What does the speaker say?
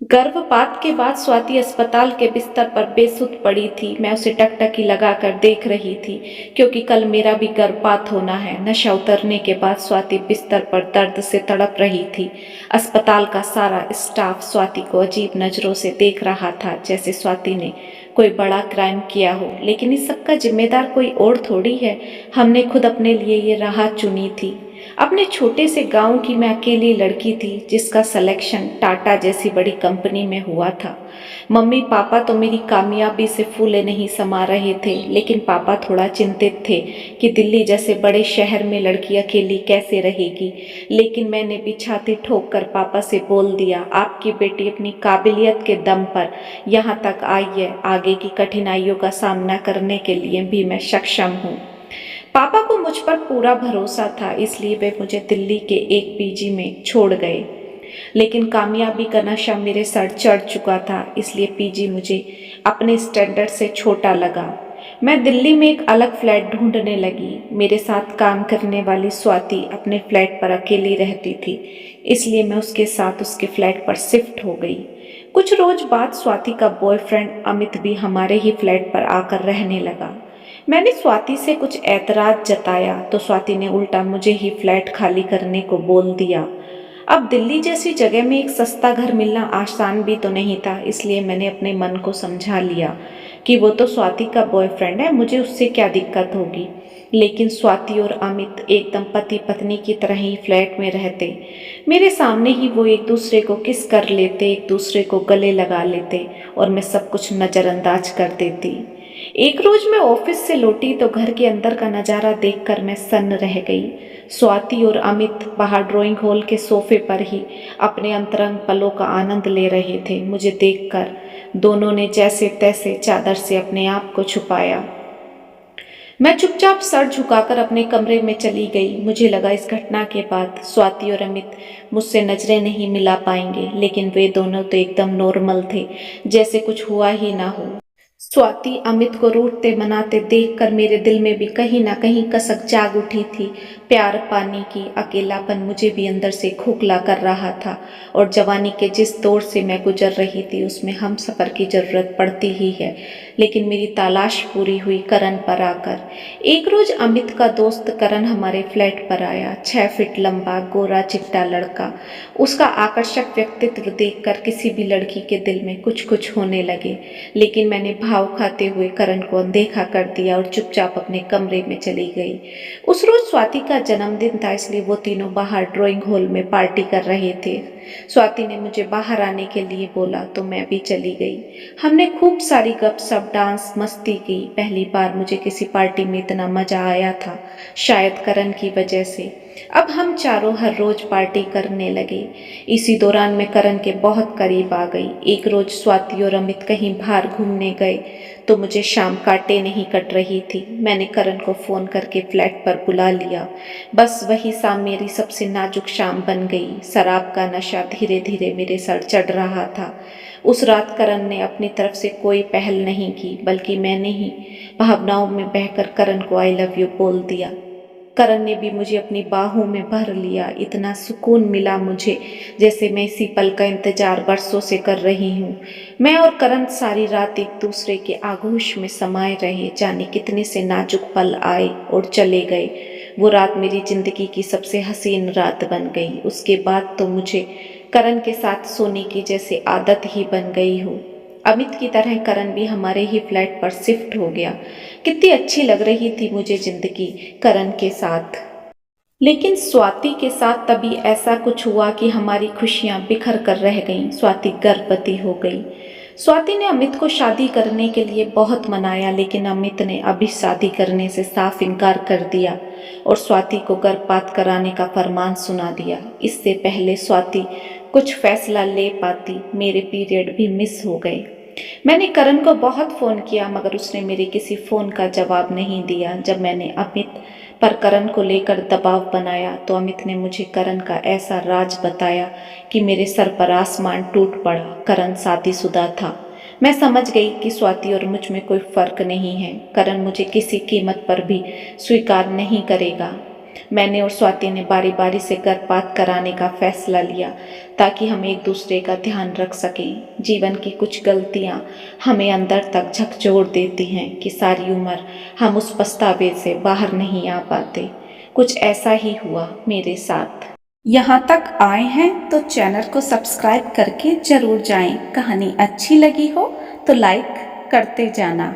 गर्भपात के बाद स्वाति अस्पताल के बिस्तर पर बेसुध पड़ी थी। मैं उसे टकटकी लगाकर देख रही थी क्योंकि कल मेरा भी गर्भपात होना है। नशा उतरने के बाद स्वाति बिस्तर पर दर्द से तड़प रही थी। अस्पताल का सारा स्टाफ स्वाति को अजीब नज़रों से देख रहा था, जैसे स्वाति ने कोई बड़ा क्राइम किया हो। लेकिन इस सब का जिम्मेदार कोई और थोड़ी है। हमने खुद अपने लिए ये राह चुनी थी। अपने छोटे से गांव की मैं अकेली लड़की थी जिसका सिलेक्शन टाटा जैसी बड़ी कंपनी में हुआ था। मम्मी पापा तो मेरी कामयाबी से फूले नहीं समा रहे थे, लेकिन पापा थोड़ा चिंतित थे कि दिल्ली जैसे बड़े शहर में लड़की अकेली कैसे रहेगी। लेकिन मैंने भी छाती ठोक कर पापा से बोल दिया, आपकी बेटी अपनी काबिलियत के दम पर यहाँ तक आई है, आगे की कठिनाइयों का सामना करने के लिए भी मैं सक्षम हूँ। पापा को मुझ पर पूरा भरोसा था, इसलिए वे मुझे दिल्ली के एक पीजी में छोड़ गए। लेकिन कामयाबी का नशा मेरे सर चढ़ चुका था, इसलिए पीजी मुझे अपने स्टैंडर्ड से छोटा लगा। मैं दिल्ली में एक अलग फ्लैट ढूंढने लगी। मेरे साथ काम करने वाली स्वाति अपने फ्लैट पर अकेली रहती थी, इसलिए मैं उसके साथ उसके फ्लैट पर शिफ्ट हो गई। कुछ रोज बाद स्वाति का बॉयफ्रेंड अमित भी हमारे ही फ्लैट पर आकर रहने लगा। मैंने स्वाति से कुछ ऐतराज जताया तो स्वाति ने उल्टा मुझे ही फ्लैट खाली करने को बोल दिया। अब दिल्ली जैसी जगह में एक सस्ता घर मिलना आसान भी तो नहीं था, इसलिए मैंने अपने मन को समझा लिया कि वो तो स्वाति का बॉयफ्रेंड है, मुझे उससे क्या दिक्कत होगी। लेकिन स्वाति और अमित एकदम पति पत्नी की तरह ही फ्लैट में रहते। मेरे सामने ही वो एक दूसरे को किस कर लेते, एक दूसरे को गले लगा लेते और मैं सब कुछ नज़रअंदाज कर देती। एक रोज मैं ऑफिस से लौटी तो घर के अंदर का नज़ारा देखकर मैं सन्न रह गई। स्वाति और अमित बाहर ड्राइंग हॉल के सोफे पर ही अपने अंतरंग पलों का आनंद ले रहे थे। मुझे देखकर दोनों ने जैसे तैसे चादर से अपने आप को छुपाया। मैं चुपचाप सर झुकाकर अपने कमरे में चली गई। मुझे लगा इस घटना के बाद स्वाति और अमित मुझसे नजरें नहीं मिला पाएंगे, लेकिन वे दोनों तो एकदम नॉर्मल थे, जैसे कुछ हुआ ही ना हो। स्वाति अमित को रूठते मनाते देखकर मेरे दिल में भी कहीं ना कहीं कसक जाग उठी थी। प्यार पाने की अकेलापन मुझे भी अंदर से खोखला कर रहा था, और जवानी के जिस दौर से मैं गुजर रही थी उसमें हम सफ़र की ज़रूरत पड़ती ही है। लेकिन मेरी तलाश पूरी हुई करण पर आकर। एक रोज़ अमित का दोस्त करण हमारे फ्लैट पर आया। 6 फीट लंबा गोरा चिट्टा लड़का। उसका आकर्षक व्यक्तित्व देखकर किसी भी लड़की के दिल में कुछ कुछ होने लगे। लेकिन मैंने भाव खाते हुए करण को अनदेखा कर दिया और चुपचाप अपने कमरे में चली गई। उस रोज स्वाति का जन्मदिन था, इसलिए वो तीनों बाहर ड्राइंग हॉल में पार्टी कर रहे थे। स्वाति ने मुझे बाहर आने के लिए बोला तो मैं भी चली गई। हमने खूब सारी गपशप, डांस, मस्ती की। पहली बार मुझे किसी पार्टी में इतना मजा आया था, शायद करण की वजह से। अब हम चारों हर रोज पार्टी करने लगे। इसी दौरान मैं करण के बहुत करीब आ गई। एक रोज स्वाति और अमित कहीं बाहर घूमने गए तो मुझे शाम काटे नहीं कट रही थी। मैंने करण को फ़ोन करके फ्लैट पर बुला लिया। बस वही शाम मेरी सबसे नाजुक शाम बन गई। शराब का नशा धीरे धीरे मेरे सर चढ़ रहा था। उस रात करण ने अपनी तरफ से कोई पहल नहीं की, बल्कि मैंने ही भावनाओं में बहकर करण को आई लव यू बोल दिया। करण ने भी मुझे अपनी बाहों में भर लिया। इतना सुकून मिला मुझे, जैसे मैं इसी पल का इंतजार बरसों से कर रही हूँ। मैं और करण सारी रात एक दूसरे के आगोश में समाये रहे। जाने कितने से नाजुक पल आए और चले गए। वो रात मेरी जिंदगी की सबसे हसीन रात बन गई। उसके बाद तो मुझे करण के साथ सोने की जैसे आदत ही बन गई हो। अमित की तरह करण भी हमारे ही फ्लैट पर शिफ्ट हो गया। कितनी अच्छी लग रही थी मुझे जिंदगी करण के साथ। लेकिन स्वाति के साथ तभी ऐसा कुछ हुआ कि हमारी खुशियां बिखर कर रह गईं। स्वाति गर्भवती हो गई। स्वाति ने अमित को शादी करने के लिए बहुत मनाया, लेकिन अमित ने अभी शादी करने से साफ इनकार कर दिया और स्वाति को गर्भपात कराने का फरमान सुना दिया। इससे पहले स्वाति कुछ फैसला ले पाती, मेरे पीरियड भी मिस हो गए। मैंने करण को बहुत फ़ोन किया, मगर उसने मेरे किसी फ़ोन का जवाब नहीं दिया। जब मैंने अमित पर करण को लेकर दबाव बनाया तो अमित ने मुझे करण का ऐसा राज बताया कि मेरे सर पर आसमान टूट पड़ा। करण शादीशुदा था। मैं समझ गई कि स्वाति और मुझ में कोई फ़र्क नहीं है। करण मुझे किसी कीमत पर भी स्वीकार नहीं करेगा। मैंने और स्वाति ने बारी बारी से गर्भपात कराने का फैसला लिया ताकि हम एक दूसरे का ध्यान रख सकें। जीवन की कुछ गलतियां हमें अंदर तक झकझोर देती हैं कि सारी उम्र हम उस पछतावे से बाहर नहीं आ पाते। कुछ ऐसा ही हुआ मेरे साथ। यहाँ तक आए हैं तो चैनल को सब्सक्राइब करके जरूर जाएं। कहानी अच्छी लगी हो तो लाइक करते जाना।